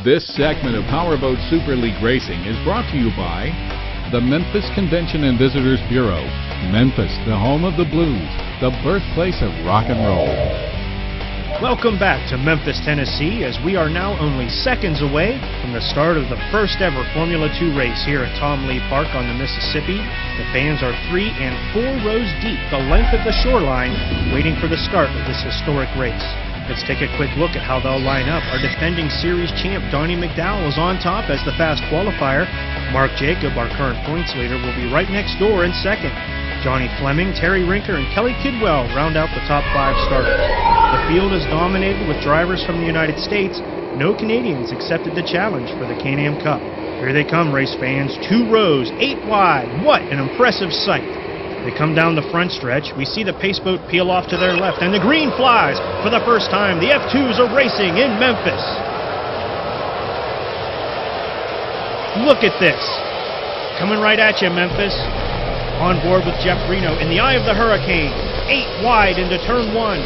This segment of Powerboat Super League Racing is brought to you by the Memphis Convention and Visitors Bureau. Memphis, the home of the blues, the birthplace of rock and roll. Welcome back to Memphis, Tennessee, as we are now only seconds away from the start of the first ever Formula 2 race here at Tom Lee Park on the Mississippi. The fans are 3 and 4 rows deep, the length of the shoreline, waiting for the start of this historic race. Let's take a quick look at how they'll line up. Our defending series champ, Donnie McDowell, is on top as the fast qualifier. Mark Jacob, our current points leader, will be right next door in second. Johnny Fleming, Terry Rinker, and Kelly Kidwell round out the top 5 starters. The field is dominated with drivers from the United States. No Canadians accepted the challenge for the Can-Am Cup. Here they come, race fans. 2 rows, 8 wide. What an impressive sight. They come down the front stretch. We see the pace boat peel off to their left, and the green flies. For the first time, the F2s are racing in Memphis. Look at this. Coming right at you, Memphis. On board with Jeff Reno in the eye of the hurricane. 8 wide into turn 1.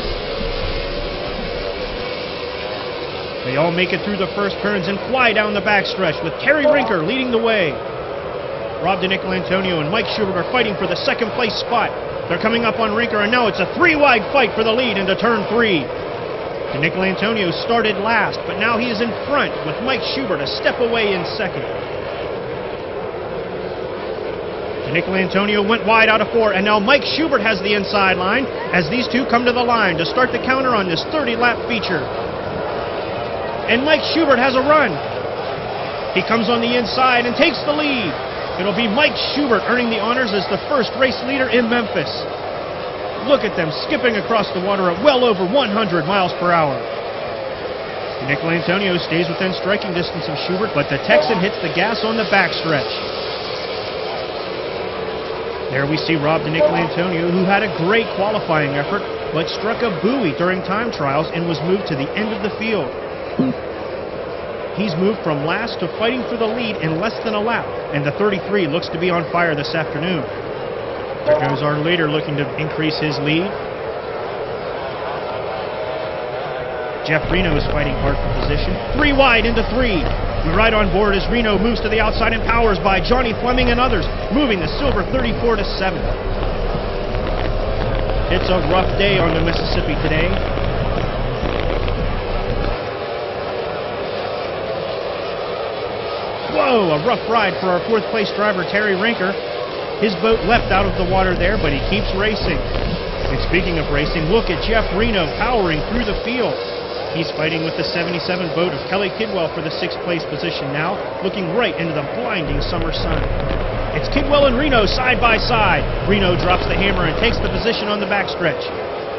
They all make it through the first turns and fly down the backstretch with Terry Rinker leading the way. Rob DiNicolantonio and Mike Schubert are fighting for the second place spot. They're coming up on Rinker, and now it's a 3-wide fight for the lead into turn 3. DiNicolantonio started last, but now he is in front with Mike Schubert a step away in second. DiNicolantonio went wide out of 4, and now Mike Schubert has the inside line as these two come to the line to start the counter on this 30-lap feature. And Mike Schubert has a run. He comes on the inside and takes the lead. It'll be Mike Schubert earning the honors as the first race leader in Memphis. Look at them skipping across the water at well over 100 miles per hour. DiNicolantonio stays within striking distance of Schubert, but the Texan hits the gas on the backstretch. There we see Rob DiNicolantonio, who had a great qualifying effort, but struck a buoy during time trials and was moved to the end of the field. He's moved from last to fighting for the lead in less than a lap, and the 33 looks to be on fire this afternoon. There goes our leader looking to increase his lead. Jeff Reno is fighting hard for position. 3 wide into 3. We ride on board as Reno moves to the outside and powers by Johnny Fleming and others, moving the silver 34 to 7. It's a rough day on the Mississippi today. Whoa, a rough ride for our 4th place driver, Terry Rinker. His boat leapt out of the water there, but he keeps racing. And speaking of racing, look at Jeff Reno powering through the field. He's fighting with the 77 boat of Kelly Kidwell for the 6th place position now, looking right into the blinding summer sun. It's Kidwell and Reno side by side. Reno drops the hammer and takes the position on the backstretch.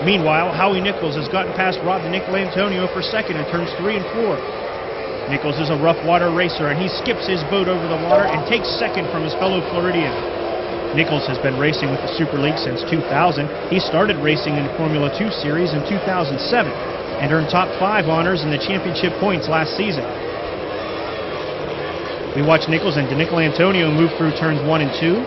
Meanwhile, Howie Nichols has gotten past Rob DiNicolantonio for second in turns 3 and 4. Nichols is a rough water racer, and he skips his boat over the water and takes second from his fellow Floridian. Nichols has been racing with the Super League since 2000. He started racing in Formula 2 Series in 2007 and earned top 5 honors in the championship points last season. We watch Nichols and DiNicolantonio move through turns 1 and 2.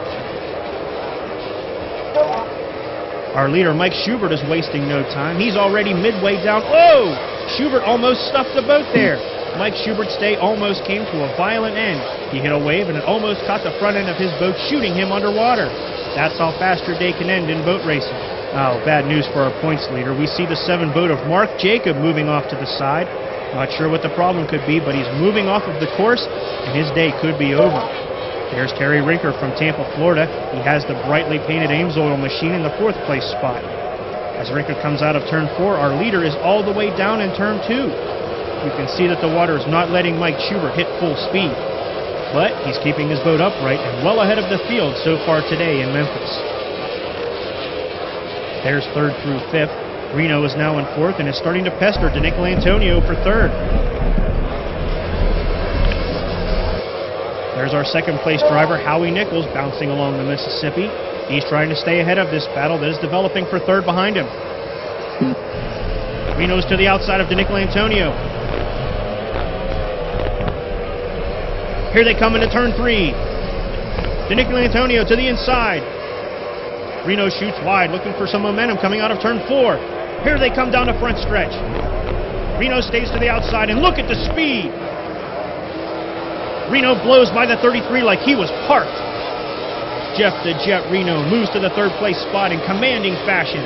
Our leader, Mike Schubert, is wasting no time. He's already midway down. Oh! Schubert almost stuffed the boat there. Mike Schubert's day almost came to a violent end. He hit a wave and it almost caught the front end of his boat, shooting him underwater. That's how fast your day can end in boat racing. Oh, bad news for our points leader. We see the 7 boat of Mark Jacob moving off to the side. Not sure what the problem could be, but he's moving off of the course, and his day could be over. There's Terry Rinker from Tampa, Florida. He has the brightly painted Ames oil machine in the 4th place spot. As Rinker comes out of turn 4, our leader is all the way down in turn 2. You can see that the water is not letting Mike Schubert hit full speed. But he's keeping his boat upright and well ahead of the field so far today in Memphis. There's 3rd through 5th. Reno is now in 4th and is starting to pester DiNicolantonio for 3rd. There's our 2nd place driver, Howie Nichols, bouncing along the Mississippi. He's trying to stay ahead of this battle that is developing for 3rd behind him. Reno's to the outside of DiNicolantonio. Here they come into turn 3. DiNicolantonio to the inside. Reno shoots wide, looking for some momentum coming out of turn 4. Here they come down the front stretch. Reno stays to the outside, and look at the speed. Reno blows by the 33 like he was parked. Jeff the Jet Reno moves to the third place spot in commanding fashion.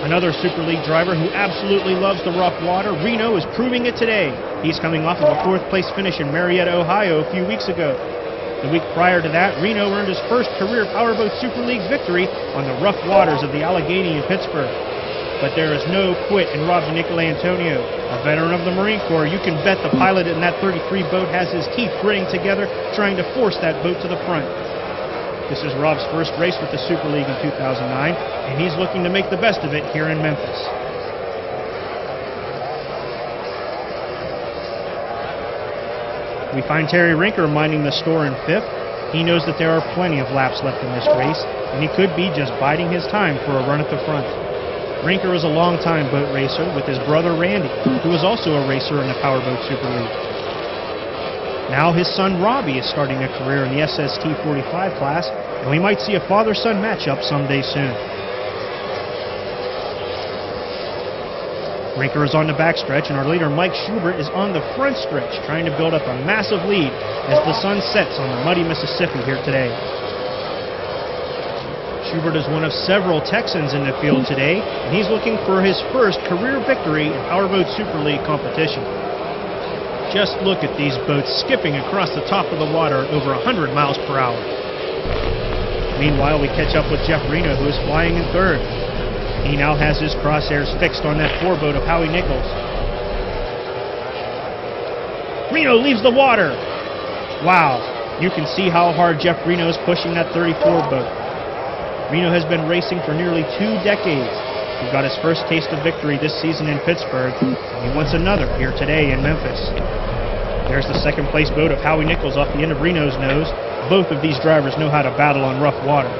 Another Super League driver who absolutely loves the rough water, Reno is proving it today. He's coming off of a 4th place finish in Marietta, Ohio a few weeks ago. The week prior to that, Reno earned his first career Powerboat Super League victory on the rough waters of the Allegheny in Pittsburgh. But there is no quit in Rob DiNicolantonio. A veteran of the Marine Corps, you can bet the pilot in that 33 boat has his teeth gritting together trying to force that boat to the front. This is Rob's first race with the Super League in 2009, and he's looking to make the best of it here in Memphis. We find Terry Rinker minding the store in 5th. He knows that there are plenty of laps left in this race, and he could be just biding his time for a run at the front. Rinker is a longtime boat racer with his brother Randy, who is also a racer in the Powerboat Super League. Now his son Robbie is starting a career in the SST 45 class, and we might see a father-son matchup someday soon. Rinker is on the backstretch, and our leader Mike Schubert is on the front stretch, trying to build up a massive lead as the sun sets on the muddy Mississippi here today. Schubert is one of several Texans in the field today, and he's looking for his first career victory in Powerboat Super League competition. Just look at these boats skipping across the top of the water at over 100 miles per hour. Meanwhile, we catch up with Jeff Reno, who is flying in 3rd. He now has his crosshairs fixed on that 4 boat of Howie Nichols. Reno leaves the water. Wow, you can see how hard Jeff Reno is pushing that 34 boat. Reno has been racing for nearly 2 decades. He got his first taste of victory this season in Pittsburgh, and he wants another here today in Memphis. There's the 2nd place boat of Howie Nichols off the end of Reno's nose. Both of these drivers know how to battle on rough water.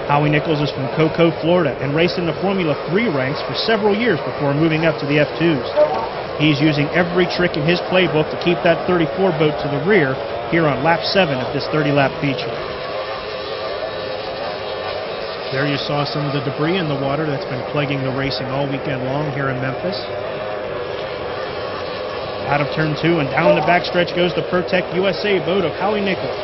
Howie Nichols is from Cocoa, Florida, and raced in the Formula 3 ranks for several years before moving up to the F2s. He's using every trick in his playbook to keep that 34 boat to the rear here on lap 7 of this 30-lap feature. There you saw some of the debris in the water that's been plaguing the racing all weekend long here in Memphis. Out of turn 2 and down the backstretch goes the Protect USA boat of Howie Nichols.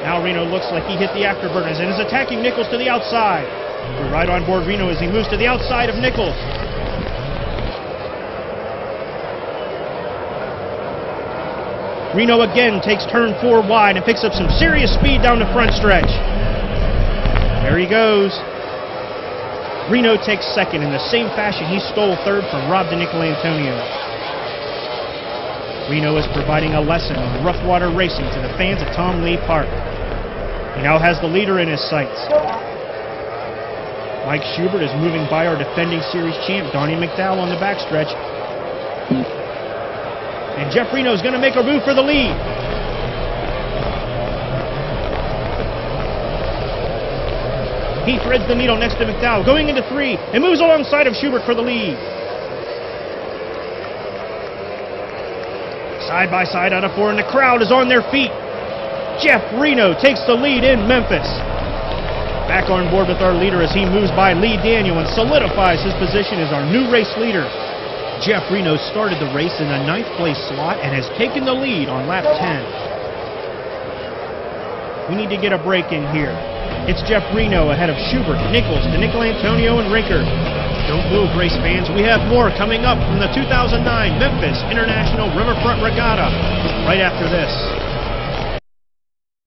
Now Reno looks like he hit the afterburners and is attacking Nichols to the outside. We're right on board Reno as he moves to the outside of Nichols. Reno again takes turn 4 wide and picks up some serious speed down the front stretch. There he goes. Reno takes 2nd in the same fashion he stole 3rd from Rob DiNicolantonio. Reno is providing a lesson on rough water racing to the fans at Tom Lee Park. He now has the leader in his sights. Mike Schubert is moving by our defending series champ, Donnie McDowell, on the backstretch. And Jeff Reno is going to make a move for the lead. He threads the needle next to McDowell, going into 3, and moves alongside of Schubert for the lead. Side by side out of 4, and the crowd is on their feet. Jeff Reno takes the lead in Memphis. Back on board with our leader as he moves by Lee Daniel and solidifies his position as our new race leader. Jeff Reno started the race in the 9th place slot and has taken the lead on lap 10. We need to get a break in here. It's Jeff Reno ahead of Schubert, Nichols, DiNicolantonio, and Rinker. Don't move, race fans. We have more coming up from the 2009 Memphis International Riverfront Regatta right after this.